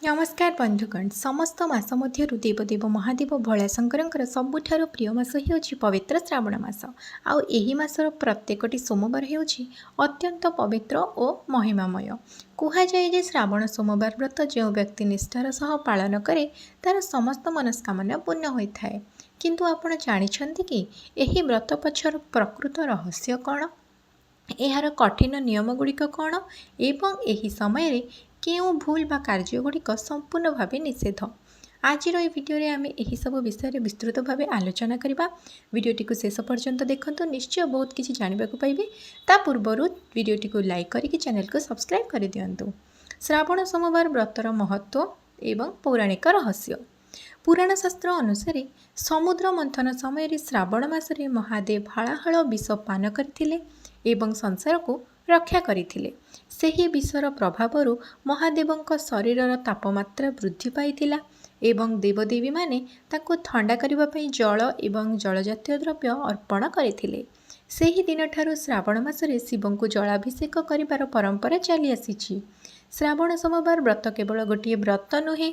नमस्कार बंधुगण समस्त मास मध्य देवदेव महादेव भोलाशंकर सबुठार प्रिय मास हो पवित्र श्रावण मास आउ एही मासर प्रत्येकटी सोमवार हो अत्यंत पवित्र और महिमामय। कहुए जे श्रावण सोमवार व्रत जो व्यक्ति निष्ठार सह पालन करे तार समस्त मनस्कामना पूर्ण होता है। किंतु आपण जानिछंती कि एही व्रत पछर प्रकृत रहस्य कौन, यार कठिन नियम गुड़िक कौन एवं एही समय केउ भूल बा कार्यगुड़िक संपूर्ण भाव निषेध। आज भिडियो आम यही सब विषय विस्तृत भाव आलोचना करवा। भिडियोटी को शेष पर्यंत देखो, निश्चय बहुत किसी जानवा पाइबे। ता पूर्वर भिडियोटी को लाइक करके चैनल को सब्सक्राइब कर दियंतु। श्रावण सोमवार व्रतर महत्व एवं पौराणिक रहस्य। पुराण शास्त्र अनुसार समुद्र मंथन समय श्रावण मासरे महादेव हलाहल विष पान करथिले एवं संसार को रक्षा करथिले। ସେହି ବିଷର ପ୍ରଭାବରୁ ମହାଦେବଙ୍କ ଶରୀରର ତାପମାତ୍ରା ବୃଦ୍ଧି ପାଇଥିଲା ଏବଂ ଦେବଦେବୀମାନେ ତାଙ୍କୁ ଥଣ୍ଡା କରିବା ପାଇଁ ଜଳ ଏବଂ ଜଳଜାତୀୟ ଦ୍ରବ୍ୟ ଅର୍ପଣ କରିଥିଲେ। ସେହି ଦିନଠାରୁ ଶ୍ରାବଣ ମାସରେ ଶିବଙ୍କୁ ଜଳାଭିଷେକ କରିବାର ପରମ୍ପରା ଚାଲି ଆସିଛି। ଶ୍ରାବଣ ସୋମବାର ବ୍ରତ କେବଳ ଗୋଟିଏ ବ୍ରତ ନୁହେଁ,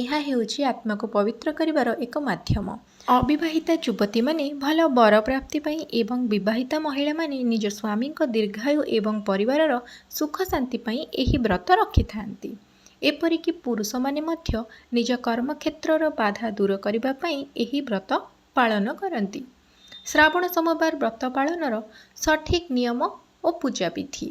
ଏହା ହେଉଛି ଆତ୍ମାକୁ ପବିତ୍ର କରିବାର ଏକ ମାଧ୍ୟମ। अविवाहिता युवती माने भल वर प्राप्ति पाई एवं विवाहिता महिला माने निज स्वामी दीर्घायु एवं परिवारर सुख शांति पाई एही व्रत रखि थांती। एपरिक पुरुष माने मध्य निज कर्मक्षेत्रर बाधा दूर करिबा पाई एही व्रत पालन करती। श्रावण सोमवार व्रत पालनर सठिक नियम और पूजा विधि।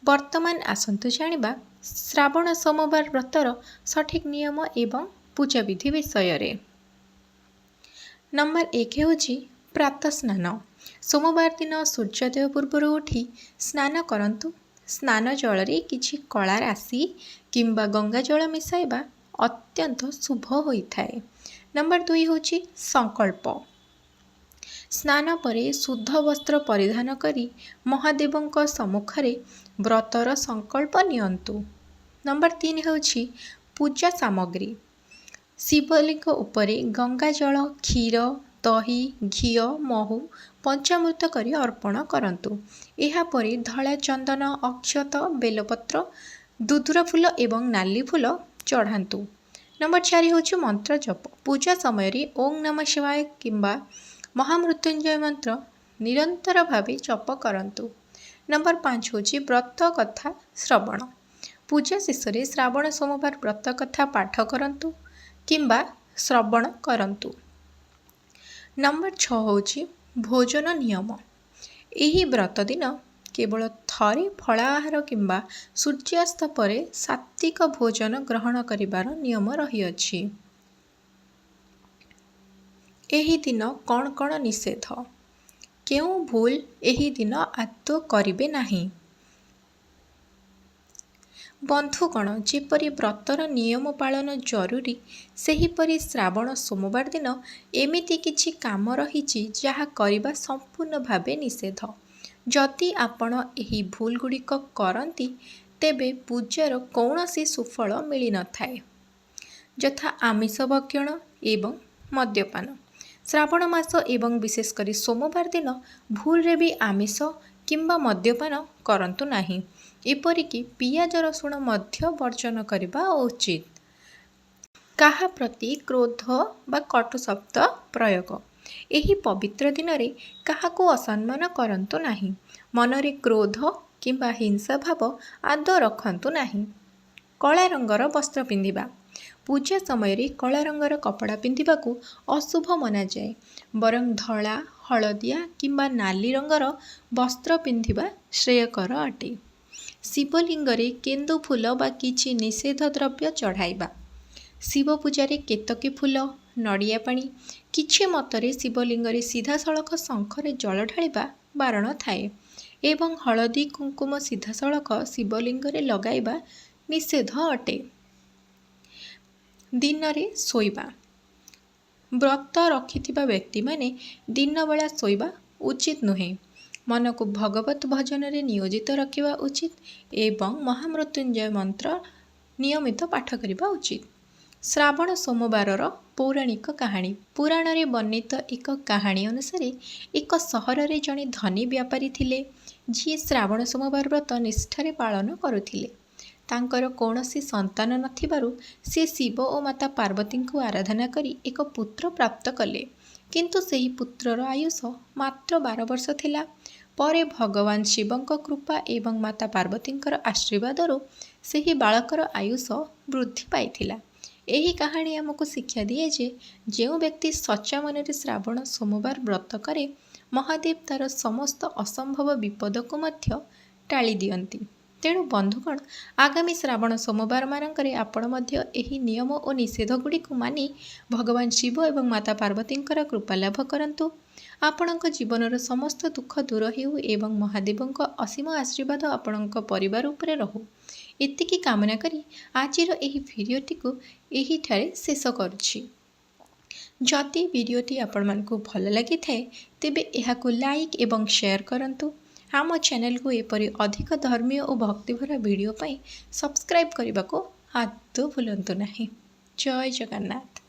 वर्तमान आसंतु जानिबा श्रावण सोमवार व्रतर सठिक नियम एवं पूजा विधि विषय। नंबर 1 होची प्रातः स्नान। सोमवार दिन सूर्योदय पूर्व उठी स्नान करंतु। स्नान जल रे किछि कला राशि किंबा गंगा जल मिसाइबा अत्यंत शुभ होता है। नंबर 2 होची संकल्प। स्नान परे शुद्ध वस्त्र परिधान करी महादेवंक सम्मुखरे व्रतर संकल्प नियंतु। नंबर 3 होची पूजा सामग्री। शिवलिंग उपरे गंगा जल, क्षीर, दही, घी, महू पंचामृत करी अर्पण करंतु। एहा परे धला चंदन, अक्षत, बेलपत्र, दुधुरा फूल एवं नाली फूल चढ़ातु। नंबर 4 होची मंत्र जप। पूजा समय ओं नमः शिवाय किंबा महामृत्युंजय मंत्र निरंतर भावे जप करंतु। नंबर 5 होची व्रत कथा श्रवण। पूजा शेष में श्रावण सोमवार व्रत कथा पाठ करंतु किंबा श्रवण करंतु। नंबर 6 होची भोजन नियम। एही व्रत दिन केवल थरे फलाहार किंबा सूर्यास्त परे सात्विक भोजन ग्रहण करिबार नियम रहिअछि। एही दिन कौन कौन निषेध, केउ भूल एही दिन आदौ करिबे नाही। बंधुगण जेपरी व्रतर नियम पालन जरूरी, सेहीपरि श्रावण सोमवार दिन एमिति किछि काम रहिछि जहा करिबा संपूर्ण भावे निषेध। जदि आपण एही भूल गुड़िक करती तेबे पूजार कौनसी सुफल मिली न थाए, यथा आमिष भक्षण एवं मद्यपान। श्रावण मास एवं विशेषकर सोमवार दिन भूल रे भी आमिष किंबा मद्यपान करंतु नाही। एपरिक पियाज रसुण मध्य वर्जन करने उचित। काहा प्रति क्रोध बा कटु शब्द प्रयोग। एही पवित्र दिन रे काहाको असम्मान करंतु नाही। मनरे क्रोध किंबा हिंसा भाव आदौ रखंतु नाही। कला रंगर वस्त्र पिंधिबा। पूजा समय कला रंगर कपड़ा पिंधिबा को अशुभ मना जाए, बरं धला, हलदिया किंबा नाली रंगर वस्त्र पिंधिबा श्रेयकर अटे। शिवलिंगरे केंदु फूल बा किछि निषेध द्रव्य चढ़ाइबा। शिव पूजारे केतकी फूल, नड़िया पानी, किछि मतरे शिवलिंगरे सीधा सड़क शंखरे जल ढालिबा बारण थाए एवं हलदी कुंकुम सीधा सड़क शिवलिंगरे लगाइबा निषेध अटे। दिन रे सोइबा। व्रत रखिथिबा व्यक्ति माने दिन बेला सोइबा उचित नुहे। मन को भगवत भजन रे नियोजित रखिबा उचित एवं महामृत्युंजय मंत्र नियमित पाठ करिबा उचित। श्रावण सोमवार पौराणिक कहानी। पुराण रे वर्णित एक कहानी अनुसार एक सहर रे जणे धनी व्यापारी थिले, जी श्रावण सोमवार व्रत निष्ठारे पालन करुथिले। ତାଙ୍କର କୌଣସି ସନ୍ତାନ ନଥିବାରୁ ସେ ଶିବ ଓ ମାତା ପାର୍ବତୀଙ୍କୁ ଆରାଧନା କରି ଏକ ପୁତ୍ର ପ୍ରାପ୍ତ କଲେ। କିନ୍ତୁ ସେହି ପୁତ୍ରର ଆୟୁଷ ମାତ୍ର 12 ବର୍ଷ ଥିଲା। ପରେ ଭଗବାନ ଶିବଙ୍କ କୃପା ଏବଂ ମାତା ପାର୍ବତୀଙ୍କର ଆଶୀର୍ବାଦରୁ ସେହି ବାଳକର ଆୟୁଷ ବୃଦ୍ଧି ପାଇଥିଲା। ଏହି କାହାଣୀ ଆମକୁ ଶିକ୍ଷା ଦିଏ ଯେ ଯେଉଁ ବ୍ୟକ୍ତି ସଚ୍ଚା ମନରେ ଶ୍ରାବଣ ସୋମବାର ବ୍ରତ କରେ, ମହାଦେବ ତାର ସମସ୍ତ ଅସମ୍ଭବ ବିପଦକୁ ମଧ୍ୟ ଟାଳି ଦିଅନ୍ତି। ତେଣୁ ବନ୍ଧୁଗଣ, ଆଗାମୀ ଶ୍ରାବଣ ସୋମବାରମାନଙ୍କରେ ଆପଣ ମଧ୍ୟ ଏହି ନିୟମ ଓ ନିଷେଧଗୁଡ଼ିକୁ ମାନି ଭଗବାନ ଶିବ ଏବଂ ମାତା ପାର୍ବତୀଙ୍କର କୃପା ଲାଭ କରନ୍ତୁ। ଆପଣଙ୍କ ଜୀବନର ସମସ୍ତ ଦୁଃଖ ଦୂର ହେଉ ଏବଂ ମହାଦେବଙ୍କ ଅସୀମ ଆଶୀର୍ବାଦ ଆପଣଙ୍କ ପରିବାର ଉପରେ ରହୁ। ଏତିକି କାମନା କରି ଆଜିର ଏହି ଭିଡ଼ିଓଟିକୁ ଏହିଠାରେ ଶେଷ କରୁଛି। ଯଦି ଭିଡ଼ିଓଟି ଆପଣମାନଙ୍କୁ ଭଲ ଲାଗିଥାଏ ତେବେ ଏହାକୁ ଲାଇକ୍ ଏବଂ ସେୟାର କରନ୍ତୁ। ଆମ ଚ୍ୟାନେଲକୁ ଏପରି ଅଧିକ ଧର୍ମୀୟ ଓ ଭକ୍ତିଭରା ଭିଡ଼ିଓ ପାଇଁ ସବସ୍କ୍ରାଇବ୍ କରିବାକୁ ଆଦୌ ଭୁଲନ୍ତୁ ନାହିଁ। ଜୟ ଜଗନ୍ନାଥ।